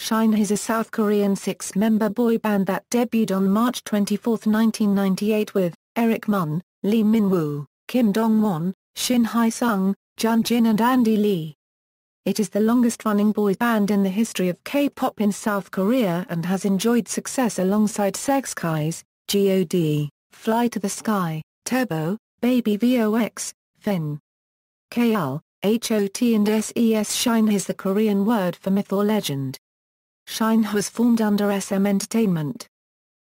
Shin is a South Korean six-member boy band that debuted on March 24, 1998 with Eric Mun, Lee Min-woo, Kim Dong-wan, Shin Hye-sung, Jun Jin and Andy Lee. It is the longest-running boy band in the history of K-pop in South Korea and has enjoyed success alongside Sechs Kies, g.o.d, Fly to the Sky, Turbo, Baby V.O.X, Fin. KL, H.O.T and S.E.S. Shin is the Korean word for myth or legend. Shin was formed under SM Entertainment.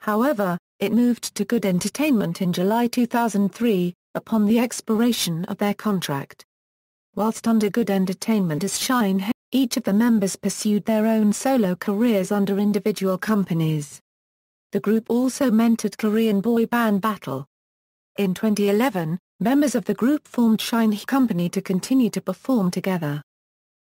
However, it moved to g.o.d Entertainment in July 2003, upon the expiration of their contract. Whilst under g.o.d Entertainment as Shin Hye, each of the members pursued their own solo careers under individual companies. The group also mentored Korean boy band Battle. In 2011, members of the group formed Shinhwa Company to continue to perform together.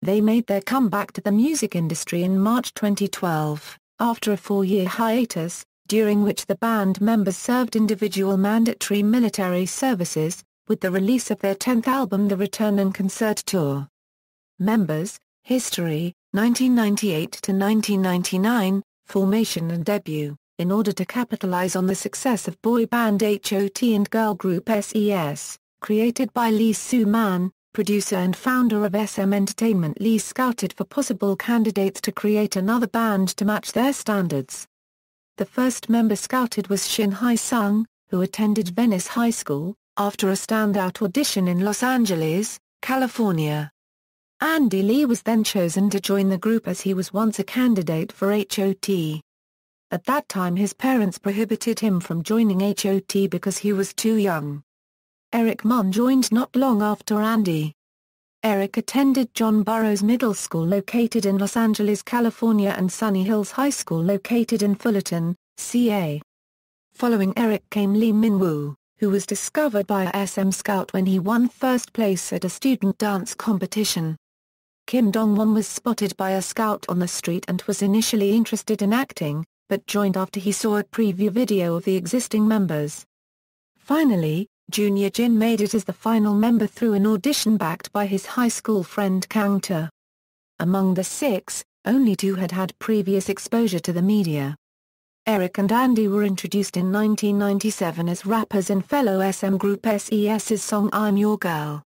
They made their comeback to the music industry in March 2012, after a 4-year hiatus, during which the band members served individual mandatory military services, with the release of their 10th album The Return and Concert Tour. Members, history, 1998 to 1999, formation and debut. In order to capitalize on the success of boy band H.O.T and girl group S.E.S, created by Lee Soo-man, producer and founder of SM Entertainment, Lee scouted for possible candidates to create another band to match their standards. The first member scouted was Shin Hye-sung, who attended Venice High School, after a standout audition in Los Angeles, California. Andy Lee was then chosen to join the group as he was once a candidate for H.O.T. At that time his parents prohibited him from joining H.O.T because he was too young. Eric Mun joined not long after Andy. Eric attended John Burroughs Middle School located in Los Angeles, California and Sunny Hills High School located in Fullerton, CA. Following Eric came Lee Min-woo, who was discovered by a SM scout when he won first place at a student dance competition. Kim Dong-wan was spotted by a scout on the street and was initially interested in acting, but joined after he saw a preview video of the existing members. Finally, Junior Jin made it as the final member through an audition backed by his high school friend Kang Ta. Among the six, only two had had previous exposure to the media. Eric and Andy were introduced in 1997 as rappers in fellow SM group S.E.S's song I'm Your Girl.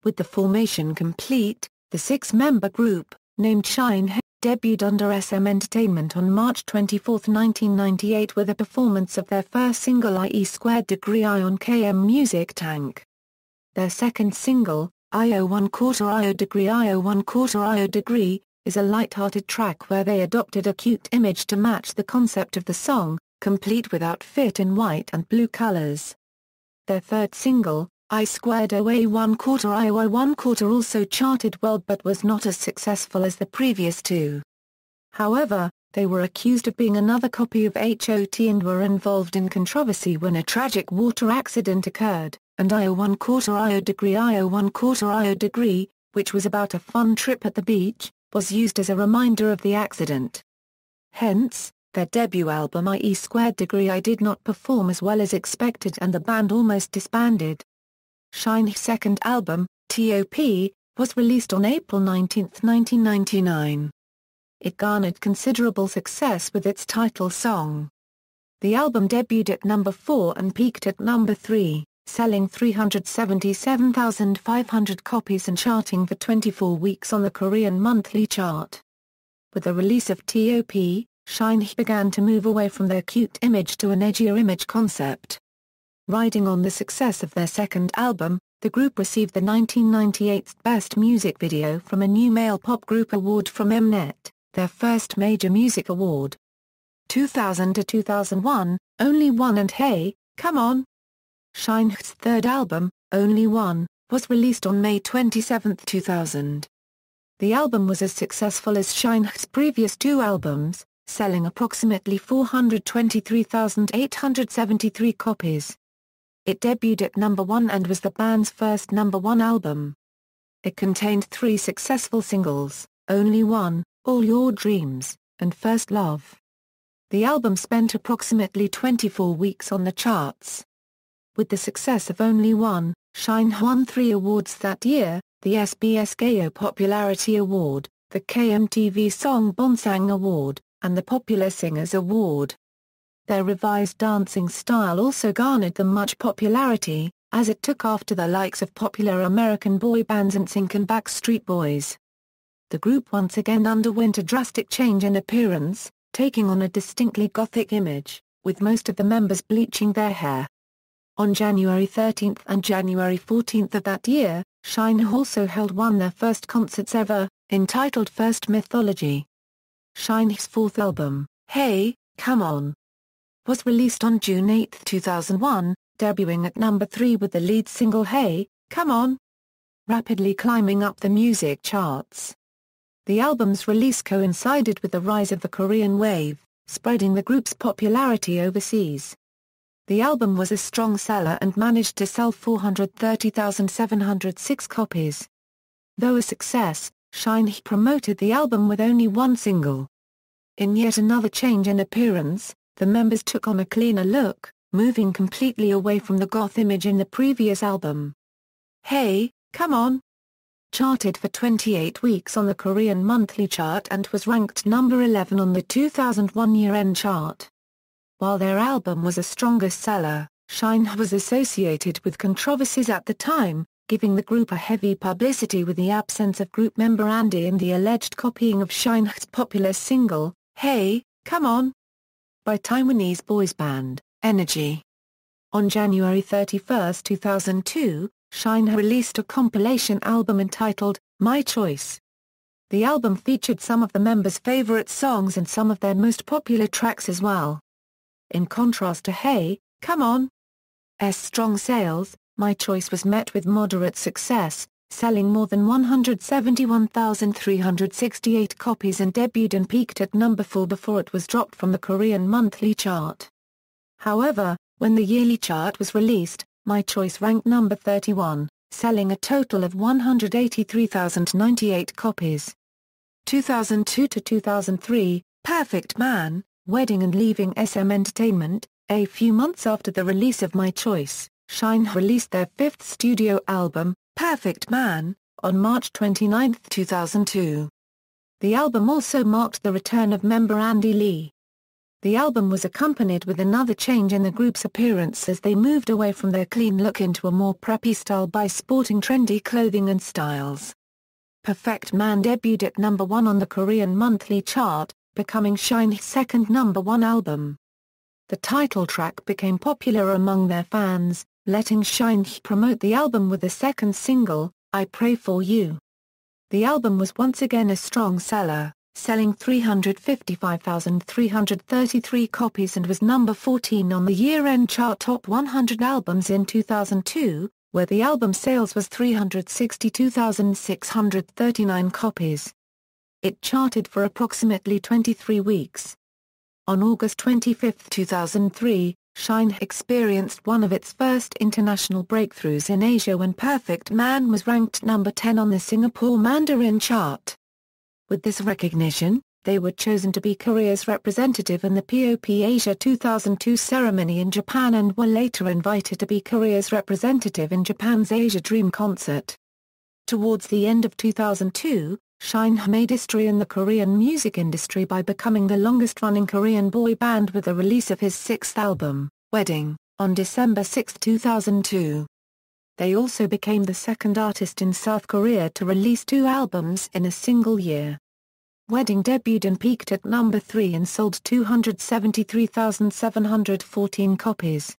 With the formation complete, the six-member group, named Shin Hye, debuted under SM Entertainment on March 24, 1998 with a performance of their first single IE2 on KM Music Tank. Their second single, IO1/4 is a light-hearted track where they adopted a cute image to match the concept of the song, complete with outfit in white and blue colors. Their third single, I2OA1/4 also charted well but was not as successful as the previous two. However, they were accused of being another copy of H.O.T and were involved in controversy when a tragic water accident occurred, and IO1/4, which was about a fun trip at the beach, was used as a reminder of the accident. Hence, their debut album IE2 did not perform as well as expected and the band almost disbanded. Shinhye's second album, T.O.P., was released on April 19, 1999. It garnered considerable success with its title song. The album debuted at number 4 and peaked at number 3, selling 377,500 copies and charting for 24 weeks on the Korean monthly chart. With the release of T.O.P., Shinhye began to move away from their cute image to an edgier image concept. Riding on the success of their second album, the group received the 1998 Best Music Video from a New Male Pop Group Award from Mnet, their first major music award. 2000 to 2001, Only One and Hey, Come On! Shinhye's third album, Only One, was released on May 27, 2000. The album was as successful as Shinhye's previous two albums, selling approximately 423,873 copies. It debuted at number 1 and was the band's first number 1 album. It contained 3 successful singles, Only One, All Your Dreams, and First Love. The album spent approximately 24 weeks on the charts. With the success of Only One, Shinhye won 3 awards that year, the S.E.S. G.O.D Popularity Award, the KMTV Song Bonsang Award, and the Popular Singers Award. Their revised dancing style also garnered them much popularity, as it took after the likes of popular American boy bands NSYNC and Backstreet Boys. The group once again underwent a drastic change in appearance, taking on a distinctly gothic image, with most of the members bleaching their hair. On January 13 and January 14 of that year, Shin also held one of their first concerts ever, entitled First Mythology. Shin's fourth album, Hey, Come On, was released on June 8, 2001, debuting at number 3 with the lead single Hey, Come On, rapidly climbing up the music charts. The album's release coincided with the rise of the Korean wave, spreading the group's popularity overseas. The album was a strong seller and managed to sell 430,706 copies. Though a success, Shin Hye promoted the album with only one single. In yet another change in appearance, the members took on a cleaner look, moving completely away from the goth image in the previous album. Hey, Come On charted for 28 weeks on the Korean monthly chart and was ranked number 11 on the 2001 year-end chart. While their album was a strongest seller, Shin Hye was associated with controversies at the time, giving the group a heavy publicity with the absence of group member Andy and the alleged copying of Shin Hye's popular single, Hey, Come On, by Taiwanese boys band, Energy. On January 31, 2002, Shin Hye released a compilation album entitled, My Choice. The album featured some of the members' favorite songs and some of their most popular tracks as well. In contrast to Hey, Come On's strong sales, My Choice was met with moderate success, selling more than 171,368 copies and debuted and peaked at number 4 before it was dropped from the Korean monthly chart. However, when the yearly chart was released, My Choice ranked number 31, selling a total of 183,098 copies. 2002 to 2003, Perfect Man, Wedding and Leaving SM Entertainment. A few months after the release of My Choice, Shin Hye released their fifth studio album, Perfect Man, on March 29, 2002. The album also marked the return of member Andy Lee. The album was accompanied with another change in the group's appearance as they moved away from their clean look into a more preppy style by sporting trendy clothing and styles. Perfect Man debuted at number 1 on the Korean monthly chart, becoming Shin Hye's second number 1 album. The title track became popular among their fans, letting Shin Hye promote the album with the second single, I Pray For You. The album was once again a strong seller, selling 355,333 copies and was number 14 on the year-end chart Top 100 Albums in 2002, where the album sales was 362,639 copies. It charted for approximately 23 weeks. On August 25, 2003, Shin Hye experienced one of its first international breakthroughs in Asia when Perfect Man was ranked number 10 on the Singapore Mandarin chart. With this recognition, they were chosen to be Korea's representative in the POP Asia 2002 ceremony in Japan and were later invited to be Korea's representative in Japan's Asia Dream concert. Towards the end of 2002, Shin Hye made history in the Korean music industry by becoming the longest-running Korean boy band with the release of his sixth album, Wedding, on December 6, 2002. They also became the second artist in South Korea to release 2 albums in a single year. Wedding debuted and peaked at number 3 and sold 273,714 copies.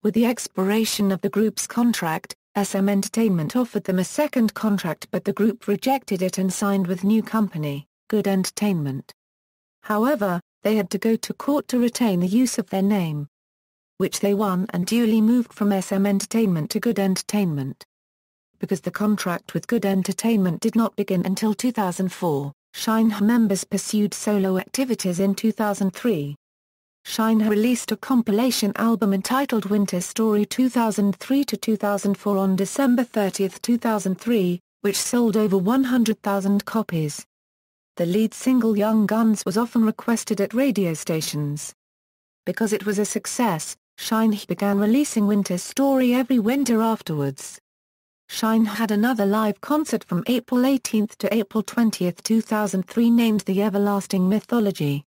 With the expiration of the group's contract, SM Entertainment offered them a second contract but the group rejected it and signed with new company, g.o.d Entertainment. However, they had to go to court to retain the use of their name, which they won and duly moved from SM Entertainment to g.o.d Entertainment. Because the contract with g.o.d Entertainment did not begin until 2004, Shin Hye members pursued solo activities in 2003. Shin Hye released a compilation album entitled Winter Story 2003-2004 on December 30, 2003, which sold over 100,000 copies. The lead single Young Guns was often requested at radio stations. Because it was a success, Shin Hye began releasing Winter Story every winter afterwards. Shin had another live concert from April 18 to April 20, 2003 named The Everlasting Mythology.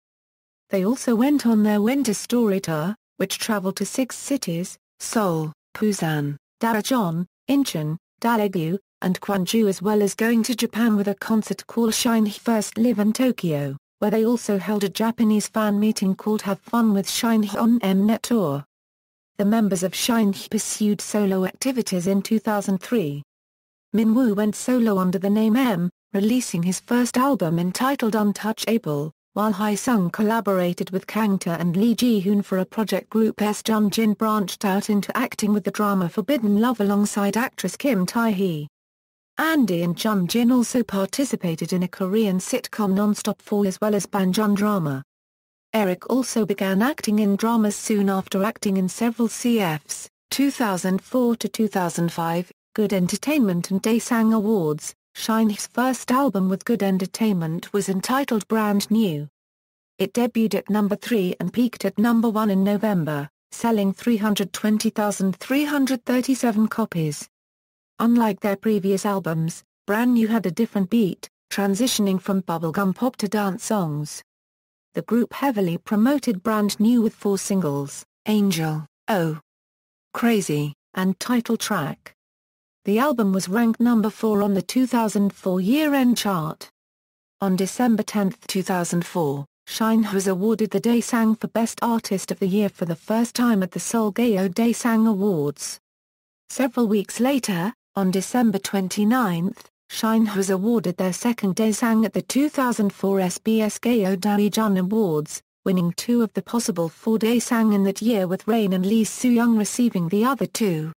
They also went on their Winter Story Tour, which traveled to 6 cities, Seoul, Busan, Daejeon, Incheon, Daegu, and Gwangju, as well as going to Japan with a concert called Shin Hye First Live in Tokyo, where they also held a Japanese fan meeting called Have Fun with Shin Hye on Mnet Tour. The members of Shin Hye pursued solo activities in 2003. Minwoo went solo under the name M, releasing his first album entitled Untouchable, while Hye-sung collaborated with Kangta and Lee Ji-hoon for a project group S. Jun-jin branched out into acting with the drama Forbidden Love alongside actress Kim Tae-hee. Andy and Jun-jin also participated in a Korean sitcom Nonstop 4 as well as Banjun drama. Eric also began acting in dramas soon after acting in several CFs, 2004 to 2005, Good Entertainment and Daesang Awards. Shin Hye's first album with Good Entertainment was entitled Brand New. It debuted at number 3 and peaked at number 1 in November, selling 320,337 copies. Unlike their previous albums, Brand New had a different beat, transitioning from bubblegum pop to dance songs. The group heavily promoted Brand New with 4 singles, Angel, Oh, Crazy, and title track. The album was ranked number 4 on the 2004 year-end chart. On December 10, 2004, Shin was awarded the Daesang for Best Artist of the Year for the first time at the Seoul g.o.d Daesang Awards. Several weeks later, on December 29, Shin was awarded their second Daesang at the 2004 S.E.S g.o.d Daejeon Awards, winning 2 of the possible 4 Daesang in that year, with Rain and Lee Soo-young receiving the other 2.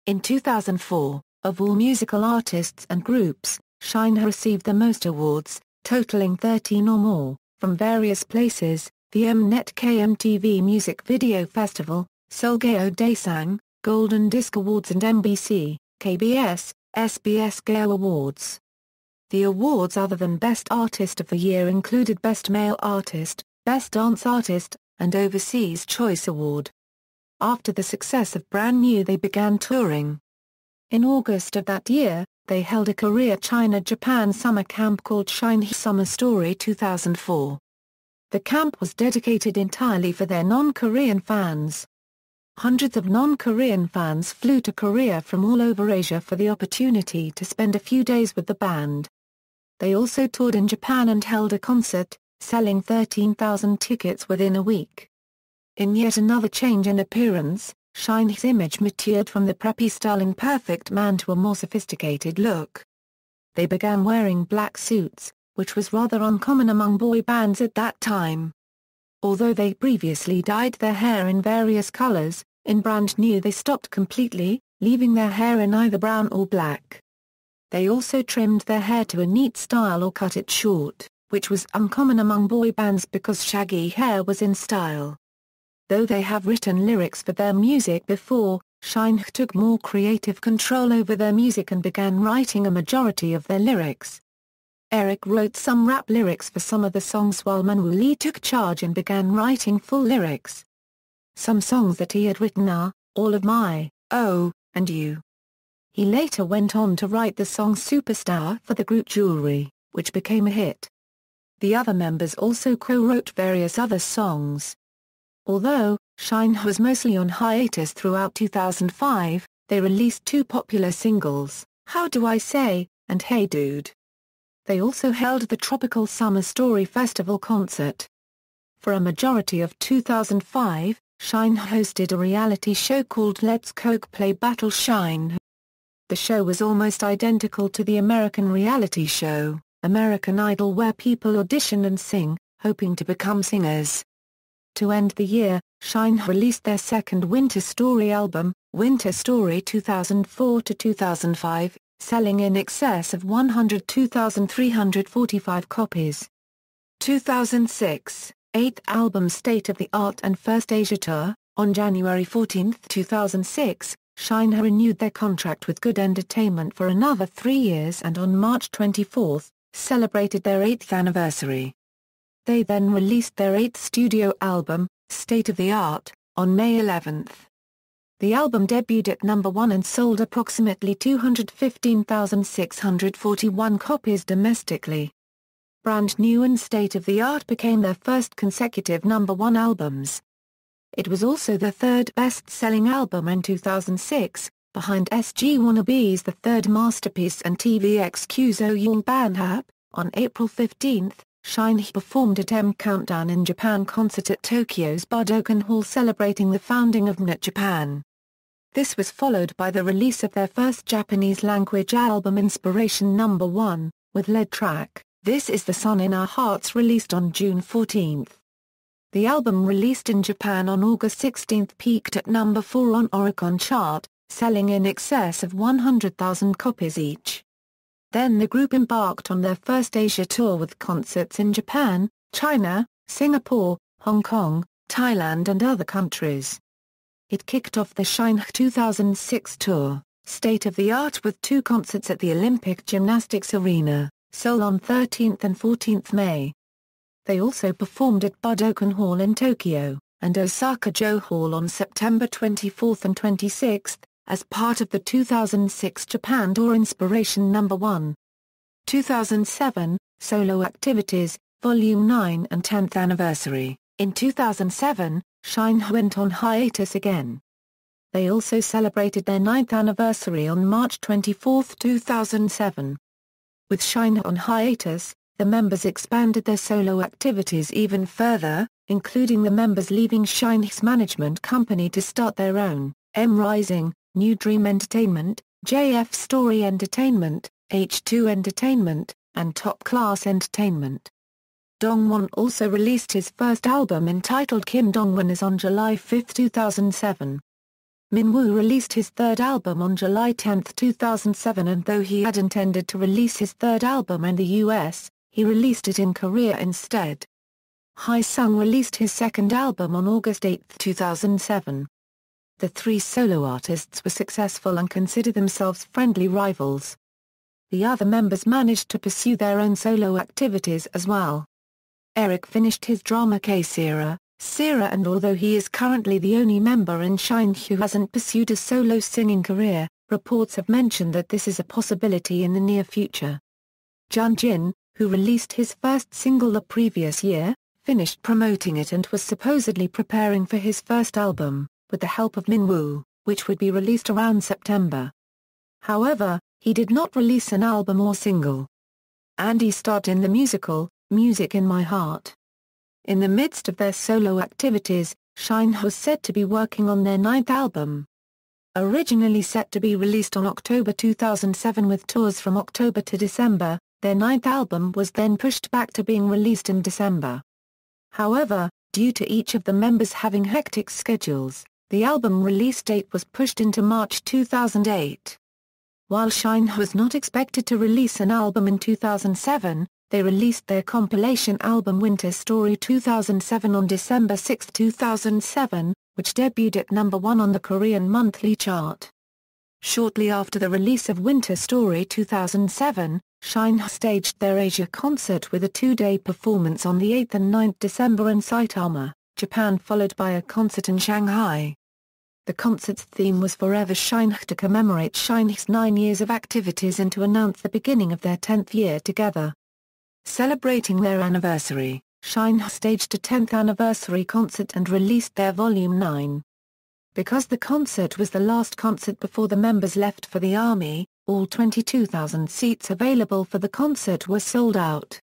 In 2004, of all musical artists and groups, Shin received the most awards, totaling 13 or more, from various places: the Mnet KMTV Music Video Festival, Seoul g.o.d Daesang, Golden Disc Awards and MBC, KBS, SBS g.o.d Awards. The awards other than Best Artist of the Year included Best Male Artist, Best Dance Artist, and Overseas Choice Award. After the success of Brand New, they began touring. In August of that year, they held a Korea-China-Japan summer camp called Shin Hye Summer Story 2004. The camp was dedicated entirely for their non-Korean fans. Hundreds of non-Korean fans flew to Korea from all over Asia for the opportunity to spend a few days with the band. They also toured in Japan and held a concert, selling 13,000 tickets within a week. In yet another change in appearance, Shin Hye's image matured from the preppy styling perfect man to a more sophisticated look. They began wearing black suits, which was rather uncommon among boy bands at that time. Although they previously dyed their hair in various colors, in Brand New they stopped completely, leaving their hair in either brown or black. They also trimmed their hair to a neat style or cut it short, which was uncommon among boy bands because shaggy hair was in style. Though they have written lyrics for their music before, Shin Hye took more creative control over their music and began writing a majority of their lyrics. Eric wrote some rap lyrics for some of the songs while Minwoo Lee took charge and began writing full lyrics. Some songs that he had written are, All of My, Oh, and You. He later went on to write the song Superstar for the group Jewelry, which became a hit. The other members also co-wrote various other songs. Although Shin was mostly on hiatus throughout 2005, they released 2 popular singles, How Do I Say, and Hey Dude. They also held the Tropical Summer Story Festival concert. For a majority of 2005, Shin hosted a reality show called Let's Coke Play Battle Shin. The show was almost identical to the American reality show, American Idol, where people audition and sing, hoping to become singers. To end the year, Shin released their second Winter Story album, Winter Story 2004 to 2005, selling in excess of 102,345 copies. 2006, 8th album State of the Art and First Asia Tour. On January 14, 2006, Shin renewed their contract with Good Entertainment for another 3 years and on March 24, celebrated their 8th anniversary. They then released their 8th studio album, State of the Art, on May 11. The album debuted at number 1 and sold approximately 215,641 copies domestically. Brand New and State of the Art became their first consecutive number 1 albums. It was also the third best-selling album in 2006, behind S.G. Wannabe's The Third Masterpiece and V.O.X. So Young Banhap. On April 15, Shin Hye performed at M Countdown in Japan concert at Tokyo's Budokan Hall celebrating the founding of NET Japan. This was followed by the release of their first Japanese-language album Inspiration No. 1, with lead track, This Is the Sun in Our Hearts released on June 14. The album released in Japan on August 16 peaked at number 4 on Oricon chart, selling in excess of 100,000 copies each. Then the group embarked on their first Asia tour with concerts in Japan, China, Singapore, Hong Kong, Thailand and other countries. It kicked off the Shin Hye 2006 tour, State of the Art with 2 concerts at the Olympic Gymnastics Arena, Seoul on 13 and 14 May. They also performed at Budokan Hall in Tokyo, and Osaka-jo Hall on September 24 and 26, as part of the 2006 Japan tour Inspiration No. 1. 2007, Solo Activities, Volume 9 and 10th Anniversary. In 2007, Shin Hye went on hiatus again. They also celebrated their 9th anniversary on March 24, 2007. With Shin Hye on hiatus, the members expanded their solo activities even further, including the members leaving Shin Hye's management company to start their own, M Rising, New Dream Entertainment, JF Story Entertainment, H.O.T Entertainment, and Top Class Entertainment. Dong-wan also released his first album entitled Kim Dong-wan on July 5, 2007. Minwoo released his third album on July 10, 2007 and though he had intended to release his third album in the US, he released it in Korea instead. Hye-sung released his second album on August 8, 2007. The 3 solo artists were successful and consider themselves friendly rivals. The other members managed to pursue their own solo activities as well. Eric finished his drama case era, Sierra, and although he is currently the only member in Shin Hye who hasn't pursued a solo singing career, reports have mentioned that this is a possibility in the near future. Jin, who released his first single the previous year, finished promoting it and was supposedly preparing for his first album, with the help of Minwoo, which would be released around September. However, he did not release an album or single. Andy starred in the musical, Music in My Heart. In the midst of their solo activities, Shin Hye was said to be working on their 9th album. Originally set to be released on October 2007 with tours from October to December, their 9th album was then pushed back to being released in December. However, due to each of the members having hectic schedules, the album release date was pushed into March 2008. While Shin Hye was not expected to release an album in 2007, they released their compilation album Winter Story 2007 on December 6, 2007, which debuted at number 1 on the Korean monthly chart. Shortly after the release of Winter Story 2007, Shin Hye staged their Asia concert with a 2-day performance on the 8th and 9th December in Saitama, Japan, followed by a concert in Shanghai. The concert's theme was Forever Shin Hye to commemorate Shin Hye's 9 years of activities and to announce the beginning of their 10th year together. Celebrating their anniversary, Shin Hye staged a 10th anniversary concert and released their Volume 9. Because the concert was the last concert before the members left for the army, all 22,000 seats available for the concert were sold out.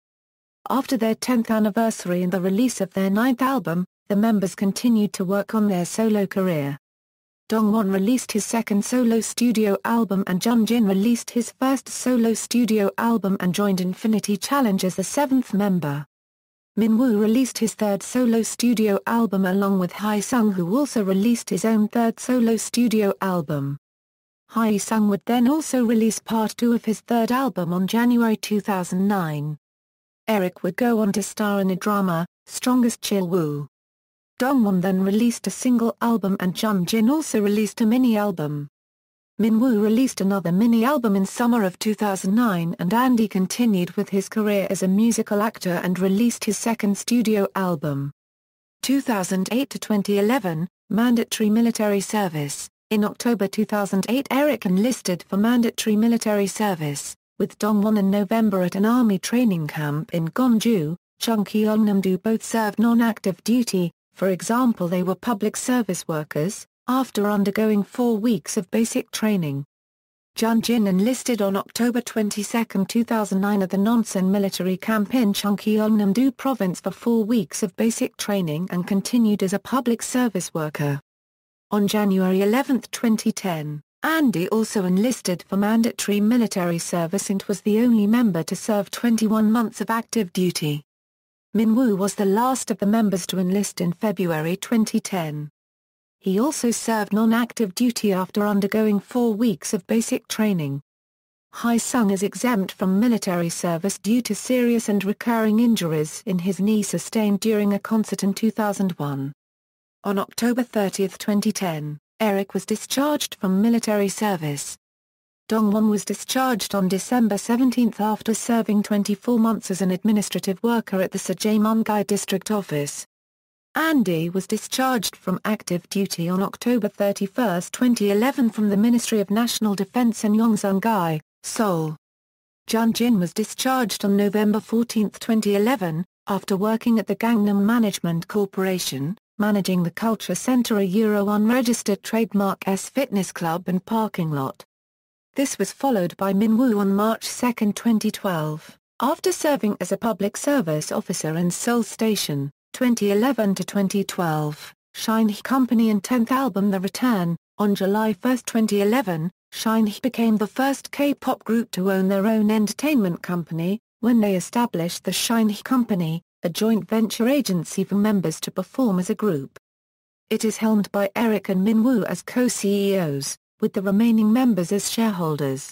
After their 10th anniversary and the release of their 9th album, the members continued to work on their solo career. Dong-wan released his second solo studio album and Jin released his first solo studio album and joined Infinity Challenge as the 7th member. Minwoo released his third solo studio album along with Hye-sung, who also released his own third solo studio album. Hye-sung would then also release part 2 of his third album on January 2009. Eric would go on to star in a drama, Strongest Chilwoo. Dong-wan then released a single album and Jin also released a mini-album. Minwoo released another mini-album in summer of 2009 and Andy continued with his career as a musical actor and released his second studio album. 2008 to 2011, Mandatory Military Service, In October 2008, Eric enlisted for mandatory military service, with Dong-wan in November at an army training camp in Gwangju. Chung-Ki-Eun-nam-do both served non-active duty. For example, they were public service workers, after undergoing 4 weeks of basic training. Jun-jin enlisted on October 22, 2009 at the Nonsan military camp in Chung-Ki-Eun-nam-do province for 4 weeks of basic training and continued as a public service worker. On January 11, 2010, Andy also enlisted for mandatory military service and was the only member to serve 21 months of active duty. Min-woo was the last of the members to enlist in February 2010. He also served non-active duty after undergoing 4 weeks of basic training. Hye-sung is exempt from military service due to serious and recurring injuries in his knee sustained during a concert in 2001. On October 30, 2010, Eric was discharged from military service. Dong-wan was discharged on December 17 after serving 24 months as an administrative worker at the Sejaemungai district office. Andy was discharged from active duty on October 31, 2011 from the Ministry of National Defense in Yongsungai, Seoul. Jun-jin was discharged on November 14, 2011, after working at the Gangnam Management Corporation, managing the Culture Center, a unregistered trademark S fitness club and parking lot. This was followed by Min-woo on March 2, 2012, after serving as a public service officer in Seoul Station, 2011 to 2012, Shin Hye Company and 10th album The Return. On July 1, 2011, Shin Hye became the first K-pop group to own their own entertainment company, when they established the Shin Hye Company, a joint venture agency for members to perform as a group. It is helmed by Eric and Min-woo as co-CEOs, with the remaining members as shareholders.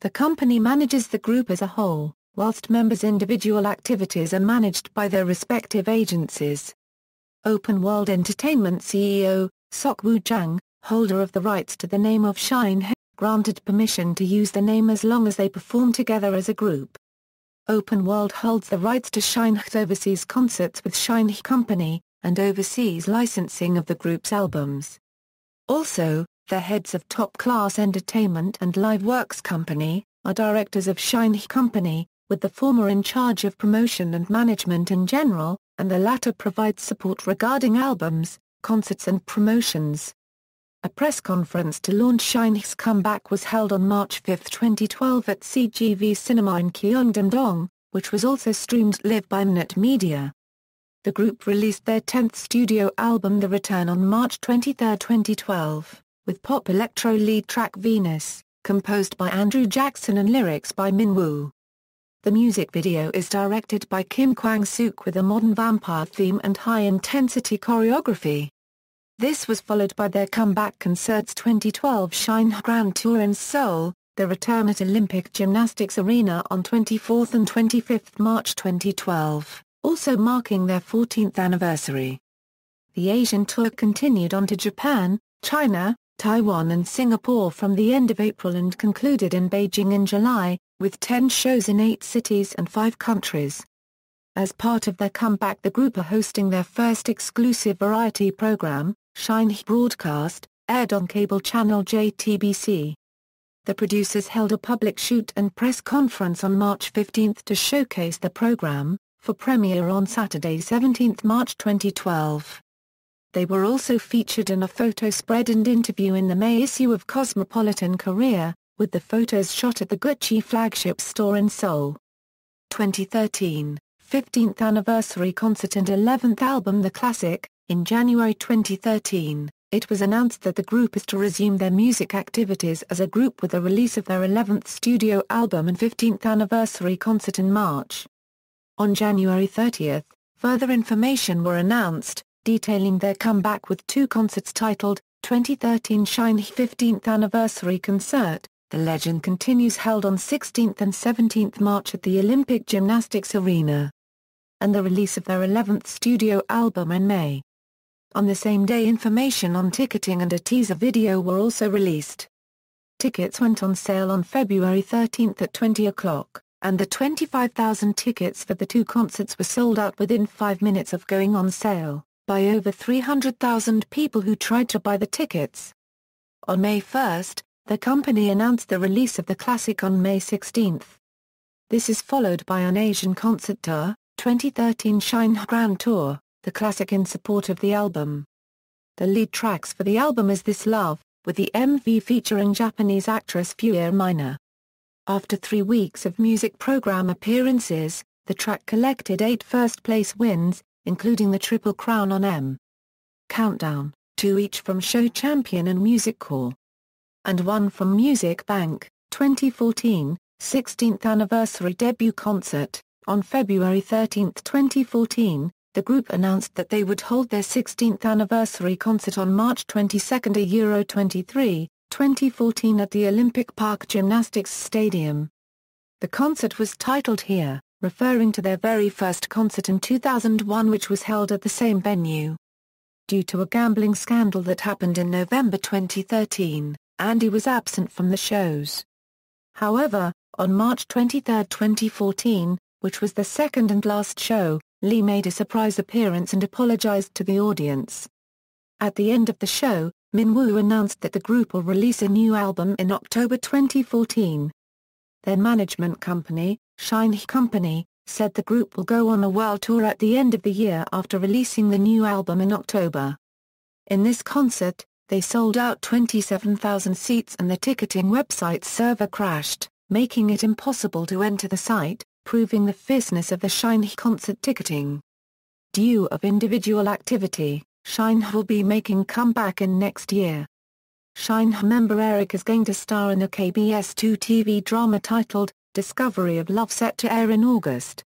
The company manages the group as a whole, whilst members' individual activities are managed by their respective agencies. Open World Entertainment CEO, Sok-woo Jang, holder of the rights to the name of Shin Hye, granted permission to use the name as long as they perform together as a group. Open World holds the rights to Shin Hye's overseas concerts with Shin Hye Company, and overseas licensing of the group's albums. Also, the heads of Top Class Entertainment and V.O.X Company, are directors of Shin Hye Company, with the former in charge of promotion and management in general, and the latter provides support regarding albums, concerts and promotions. A press conference to launch Shin Hye's comeback was held on March 5, 2012 at CGV Cinema in Gyeongdong, which was also streamed live by Mnet Media. The group released their 10th studio album The Return on March 23, 2012, with pop electro lead track Venus, composed by Andrew Jackson and lyrics by Min-woo. The music video is directed by Kim Kwang-suk with a modern vampire theme and high-intensity choreography. This was followed by their comeback concerts 2012 Shin Hye Grand Tour in Seoul, the return at Olympic Gymnastics Arena on 24 and 25 March 2012, also marking their 14th anniversary. The Asian tour continued on to Japan, China, Taiwan and Singapore from the end of April and concluded in Beijing in July, with 10 shows in 8 cities and 5 countries. As part of their comeback, the group are hosting their first exclusive variety program, Shin Hye Broadcast, aired on cable channel JTBC. The producers held a public shoot and press conference on March 15 to showcase the program, for premiere on Saturday 17 March 2012. They were also featured in a photo spread and interview in the May issue of Cosmopolitan Korea, with the photos shot at the Gucci flagship store in Seoul. 2013, 15th anniversary concert and 11th album The Classic. In January 2013, it was announced that the group is to resume their music activities as a group with the release of their 11th studio album and 15th anniversary concert in March. On January 30, further information were announced, detailing their comeback with 2 concerts titled, 2013 Shin Hye 15th Anniversary Concert, The Legend Continues, held on 16th and 17th March at the Olympic Gymnastics Arena, and the release of their 11th studio album in May. On the same day, information on ticketing and a teaser video were also released. Tickets went on sale on February 13 at 20 o'clock, and the 25,000 tickets for the 2 concerts were sold out within 5 minutes of going on sale, by over 300,000 people who tried to buy the tickets. On May 1, the company announced the release of the classic on May 16. This is followed by an Asian concert tour, 2013 Shinhwa Grand Tour, the classic in support of the album. The lead tracks for the album is This Love, with the MV featuring Japanese actress Fuie Minor. After 3 weeks of music program appearances, the track collected 8 first-place wins, including the Triple Crown on M! Countdown, 2 each from Show Champion and Music Core, and 1 from Music Bank, 2014, 16th anniversary debut concert. On February 13, 2014, the group announced that they would hold their 16th anniversary concert on March 22 at Euro 23, 2014 at the Olympic Park Gymnastics Stadium. The concert was titled Here, referring to their very first concert in 2001 which was held at the same venue. Due to a gambling scandal that happened in November 2013, Andy was absent from the shows. However, on March 23, 2014, which was the second and last show, Lee made a surprise appearance and apologized to the audience. At the end of the show, Minwoo announced that the group will release a new album in October 2014. Their management company, Shinhwa Company, said the group will go on a world tour at the end of the year after releasing the new album in October. In this concert, they sold out 27,000 seats and the ticketing website server crashed, making it impossible to enter the site, proving the fierceness of the Shinhwa concert ticketing. Due of individual activity, Shinhwa will be making comeback in next year. Shinhwa member Eric is going to star in a KBS2 TV drama titled Discovery of Love set to air in August.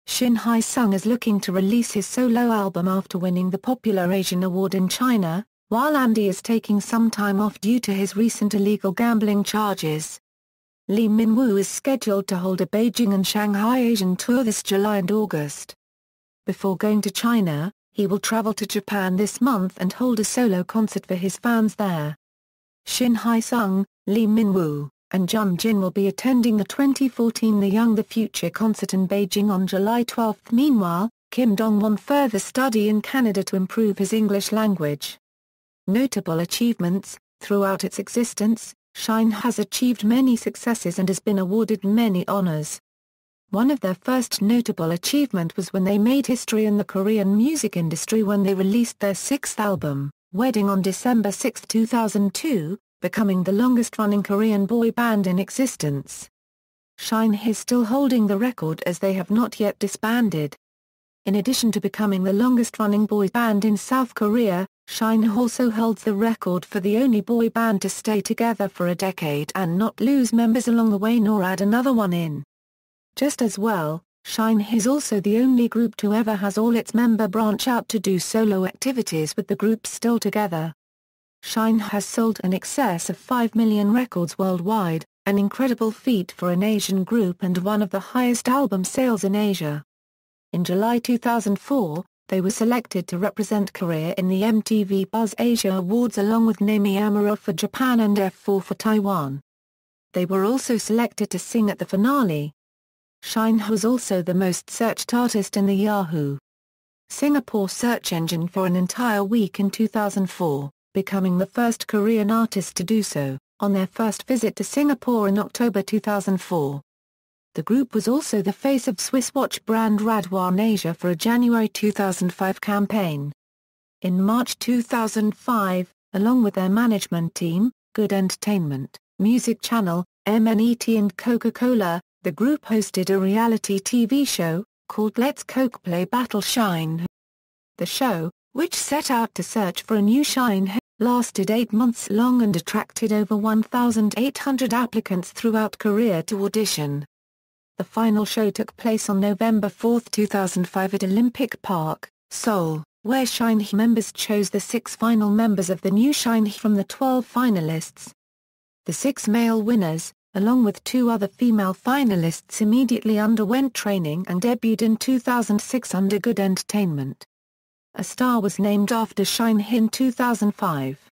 Shin Hye-sung is looking to release his solo album after winning the Popular Asian Award in China, while Andy is taking some time off due to his recent illegal gambling charges. Lee Min-woo is scheduled to hold a Beijing and Shanghai Asian tour this July and August. Before going to China, he will travel to Japan this month and hold a solo concert for his fans there. Shin Hye-sung, Lee Min-woo, and Jun Jin will be attending the 2014 The Young the Future concert in Beijing on July 12. Meanwhile, Kim Dong-wan further study in Canada to improve his English language. Notable achievements: throughout its existence, Shin has achieved many successes and has been awarded many honors. One of their first notable achievement was when they made history in the Korean music industry when they released their 6th album, Wedding, on December 6, 2002, becoming the longest-running Korean boy band in existence. Shin is still holding the record as they have not yet disbanded. In addition to becoming the longest-running boy band in South Korea, Shin also holds the record for the only boy band to stay together for a decade and not lose members along the way nor add another one in. Just as well, Shin is also the only group to ever has all its member branch out to do solo activities with the group still together. Shin has sold in excess of 5 million records worldwide, an incredible feat for an Asian group and one of the highest album sales in Asia. In July 2004, they were selected to represent Korea in the MTV Buzz Asia Awards along with Naomi Amuro for Japan and F4 for Taiwan. They were also selected to sing at the finale. Shin was also the most searched artist in the Yahoo! Singapore search engine for an entire week in 2004, becoming the first Korean artist to do so, on their first visit to Singapore in October 2004. The group was also the face of Swiss watch brand Radwan Asia for a January 2005 campaign. In March 2005, along with their management team, Good Entertainment, Music Channel, MNET and Coca-Cola, the group hosted a reality TV show, called Let's Coke Play Battle Shin. The show, which set out to search for a new Shin, lasted 8 months long and attracted over 1,800 applicants throughout Korea to audition. The final show took place on November 4, 2005 at Olympic Park, Seoul, where Shin members chose the 6 final members of the new Shin from the 12 finalists. The 6 male winners, along with 2 other female finalists, immediately underwent training and debuted in 2006 under Good Entertainment. A star was named after Shin in 2005.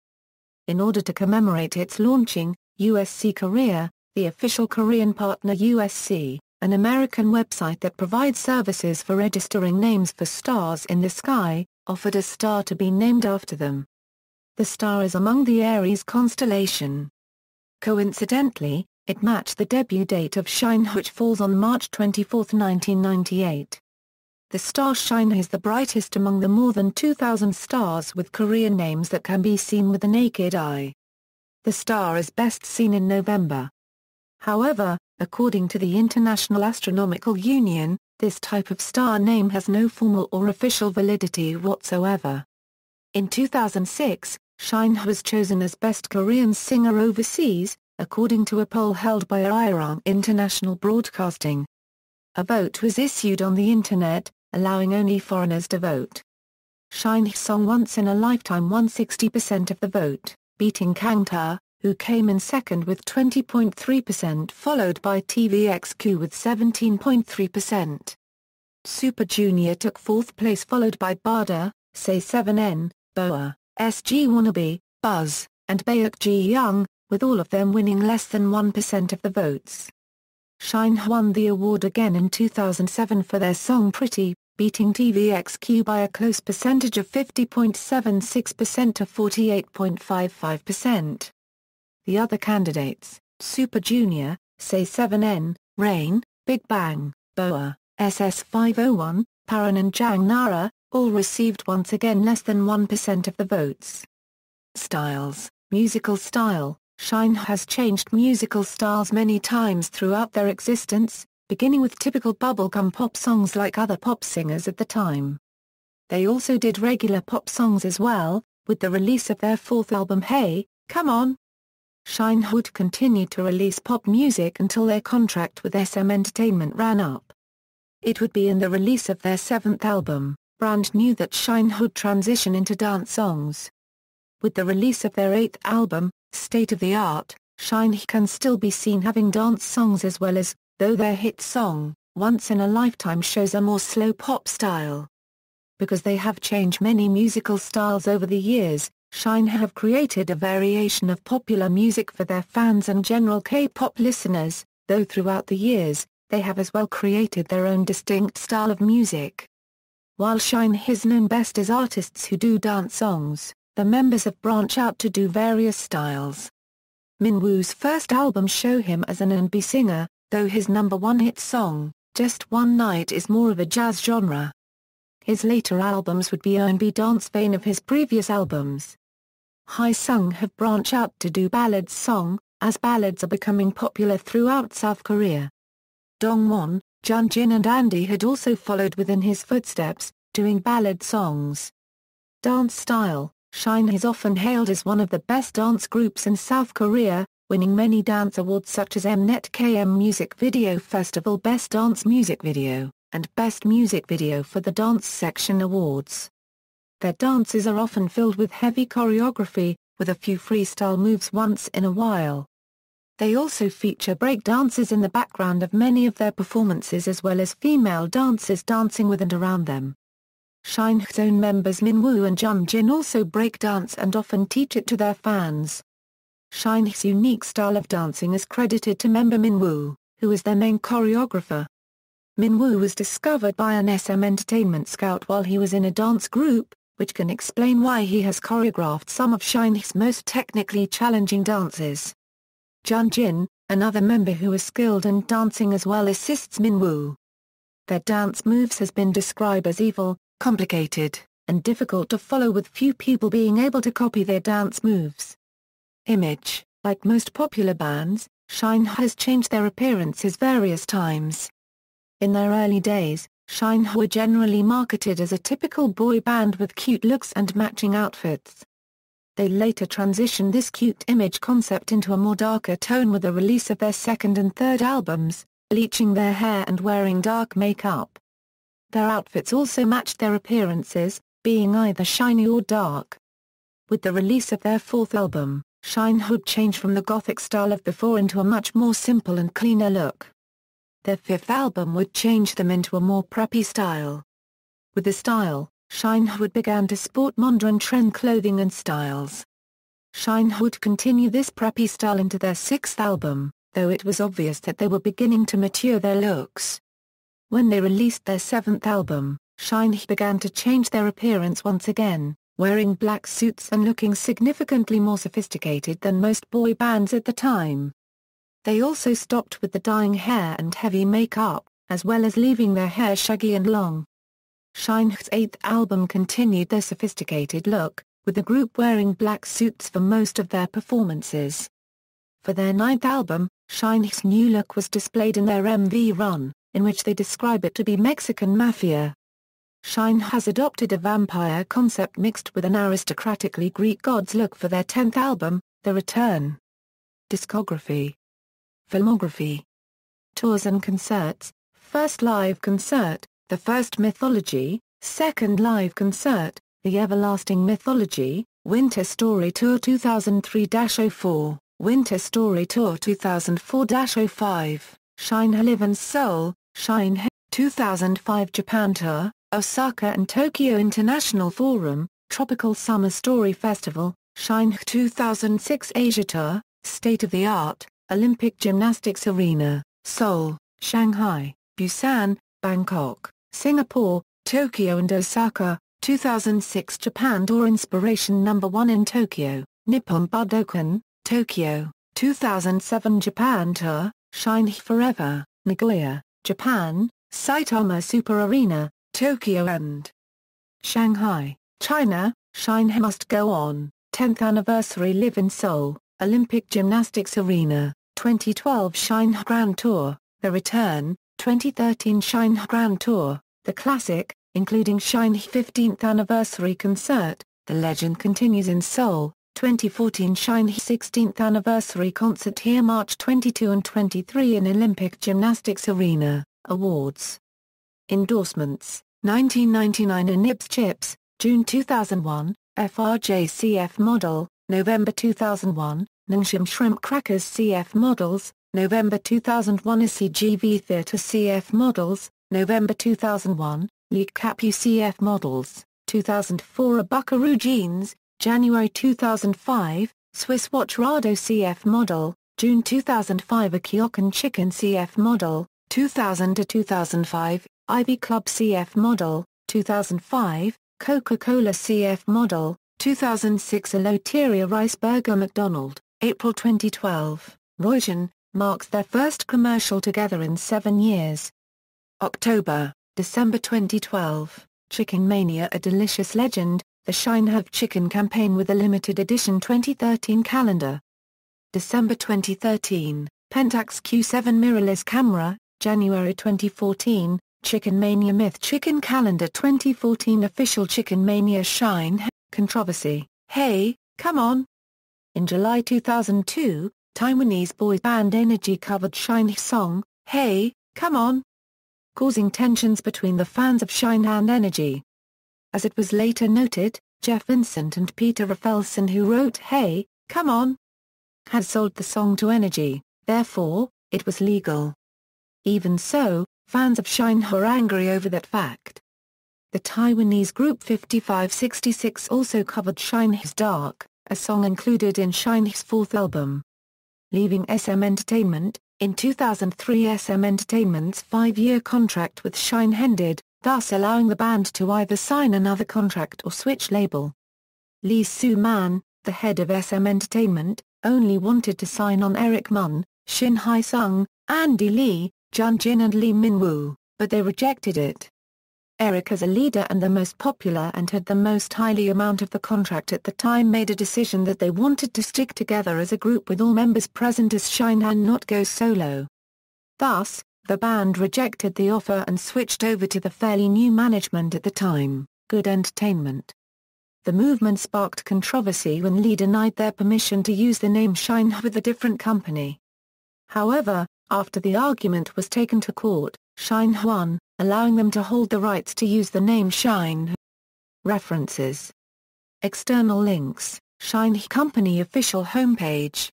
In order to commemorate its launching, USC Korea, the official Korean partner USC, an American website that provides services for registering names for stars in the sky, offered a star to be named after them. The star is among the Aries constellation. Coincidentally, it matched the debut date of Shin, which falls on March 24, 1998. The star Shin is the brightest among the more than 2,000 stars with Korean names that can be seen with the naked eye. The star is best seen in November. However, according to the International Astronomical Union, this type of star name has no formal or official validity whatsoever. In 2006, Shin was chosen as Best Korean Singer Overseas, according to a poll held by Arirang International Broadcasting. A vote was issued on the Internet, allowing only foreigners to vote. Shin Hye-sung once in a lifetime won 60% of the vote, beating Kangta, who came in second with 20.3%, followed by V.O.X with 17.3%. Super Junior took fourth place, followed by Bada, S.E.S, B.O.A.S, G.O.D, Buzz, and Baek Ji-young, with all of them winning less than 1% of the votes. Shin won the award again in 2007 for their song Pretty, beating V.O.X by a close percentage of 50.76% to 48.55%. The other candidates, Super Junior, S.E.S, Rain, Big Bang, BoA, S.S 501, Paran and Jang Nara, all received once again less than 1% of the votes. Styles, musical style. Shin has changed musical styles many times throughout their existence, beginning with typical bubblegum pop songs like other pop singers at the time. They also did regular pop songs as well, with the release of their fourth album Hey, Come On! Shin would continue to release pop music until their contract with SM Entertainment ran up. It would be in the release of their seventh album, Brand New, that Shin would transition into dance songs. With the release of their eighth album, State of the Art, Shin can still be seen having dance songs as well as, though their hit song, Once in a Lifetime, shows a more slow pop style. Because they have changed many musical styles over the years, Shin have created a variation of popular music for their fans and general K-pop listeners, though throughout the years, they have as well created their own distinct style of music. While Shin is known best as artists who do dance songs, the members have branched out to do various styles. Minwoo's first album show him as an R&B singer, though his number one hit song, Just One Night, is more of a jazz genre. His later albums would be R&B dance vein of his previous albums. Hye-sung have branched out to do ballads song, as ballads are becoming popular throughout South Korea. Dong-wan, Jun-jin and Andy had also followed within his footsteps, doing ballad songs. Dance style. Shin is often hailed as one of the best dance groups in South Korea, winning many dance awards such as Mnet KM Music Video Festival Best Dance Music Video, and Best Music Video for the Dance Section Awards. Their dances are often filled with heavy choreography, with a few freestyle moves once in a while. They also feature break dances in the background of many of their performances, as well as female dancers dancing with and around them. Shin's own members Minwoo and Jun-jin also break dance and often teach it to their fans. Shin's unique style of dancing is credited to member Minwoo, who is their main choreographer. Minwoo was discovered by an SM Entertainment scout while he was in a dance group, which can explain why he has choreographed some of Shin's most technically challenging dances. Jun-jin, another member who is skilled in dancing as well, assists Minwoo. Their dance moves has been described as evil, complicated, and difficult to follow, with few people being able to copy their dance moves. Image. Like most popular bands, Shin has changed their appearances various times. In their early days, Shin were generally marketed as a typical boy band with cute looks and matching outfits. They later transitioned this cute image concept into a more darker tone with the release of their second and third albums, bleaching their hair and wearing dark makeup. Their outfits also matched their appearances, being either shiny or dark. With the release of their fourth album, Shin would change from the gothic style of before into a much more simple and cleaner look. Their fifth album would change them into a more preppy style. With the style, Shin would began to sport modern trend clothing and styles. Shin would continue this preppy style into their sixth album, though it was obvious that they were beginning to mature their looks. When they released their seventh album, Shin began to change their appearance once again, wearing black suits and looking significantly more sophisticated than most boy bands at the time. They also stopped with the dyeing hair and heavy makeup, as well as leaving their hair shaggy and long. Shin Hye-sung's eighth album continued their sophisticated look, with the group wearing black suits for most of their performances. For their ninth album, Shin Hye-sung's new look was displayed in their MV run, in which they describe it to be Mexican mafia. Shin has adopted a vampire concept mixed with an aristocratically Greek gods look for their 10th album, The Return. Discography. Filmography. Tours and concerts. First live concert, The First Mythology, Second live concert, The Everlasting Mythology, Winter Story Tour 2003-04, Winter Story Tour 2004-05, Shin Hye Live and Soul, Shin Hye, 2005 Japan Tour, Osaka and Tokyo International Forum, Tropical Summer Story Festival, Shin Hye 2006 Asia Tour, State of the Art, Olympic Gymnastics Arena, Seoul, Shanghai, Busan, Bangkok, Singapore, Tokyo and Osaka, 2006 Japan Tour Inspiration No. 1 in Tokyo, Nippon Budokan, Tokyo, 2007 Japan Tour, Shin Hye Forever, Nagoya, Japan, Saitama Super Arena, Tokyo and Shanghai, China, Shin Hye Must Go On, 10th Anniversary Live in Seoul, Olympic Gymnastics Arena, 2012 Shin Hye Grand Tour, The Return, 2013 Shin Hye Grand Tour, The Classic, including Shin Hye 15th Anniversary Concert, The Legend Continues in Seoul, 2014 Shin Hye 16th Anniversary Concert here March 22 and 23 in Olympic Gymnastics Arena, Awards. Endorsements, 1999 Nibs Chips, June 2001, FRJ-CF Model, November 2001, Nongshim Shrimp Crackers CF Models, November 2001 SCGV Theatre CF Models, November 2001, Leak Capu CF Models, 2004 Buckaroo Jeans, January 2005, Swiss Watch Rado CF Model, June 2005 A Kyokan Chicken CF Model, 2000-2005, Ivy Club CF Model, 2005, Coca-Cola CF Model, 2006 A Loteria Rice Burger McDonald, April 2012, Roisin, marks their first commercial together in 7 years. October, December 2012, Chicken Mania A Delicious Legend, the Shin Hye Chicken campaign with a limited edition 2013 calendar. December 2013, Pentax Q7 mirrorless camera, January 2014, Chicken Mania Myth Chicken Calendar 2014 Official Chicken Mania Shin Hye, Controversy, Hey, Come On! In July 2002, Taiwanese boy band Energy covered Shin Hye's song, Hey, Come On! Causing tensions between the fans of Shin Hye and Energy. As it was later noted, Jeff Vincent and Peter Rafelson who wrote Hey, Come On! Had sold the song to Energy, therefore, it was legal. Even so, fans of Shin Hye were angry over that fact. The Taiwanese group 5566 also covered Shin Hye's Dark, a song included in Shin Hye's fourth album. Leaving SM Entertainment, in 2003 SM Entertainment's 5-year contract with Shin Hye ended, thus allowing the band to either sign another contract or switch label. Lee Soo-man, the head of SM Entertainment, only wanted to sign on Eric Mun, Shin Hye-sung, Andy Lee, Jun Jin and Lee Min-woo, but they rejected it. Eric as a leader and the most popular and had the most highly amount of the contract at the time made a decision that they wanted to stick together as a group with all members present as Shin Hye and not go solo. Thus, the band rejected the offer and switched over to the fairly new management at the time, Good Entertainment. The movement sparked controversy when Lee denied their permission to use the name Shin Hye with a different company. However, after the argument was taken to court, Shin Hye won, allowing them to hold the rights to use the name Shin Hye. References. External links, Shin Hye Company official homepage.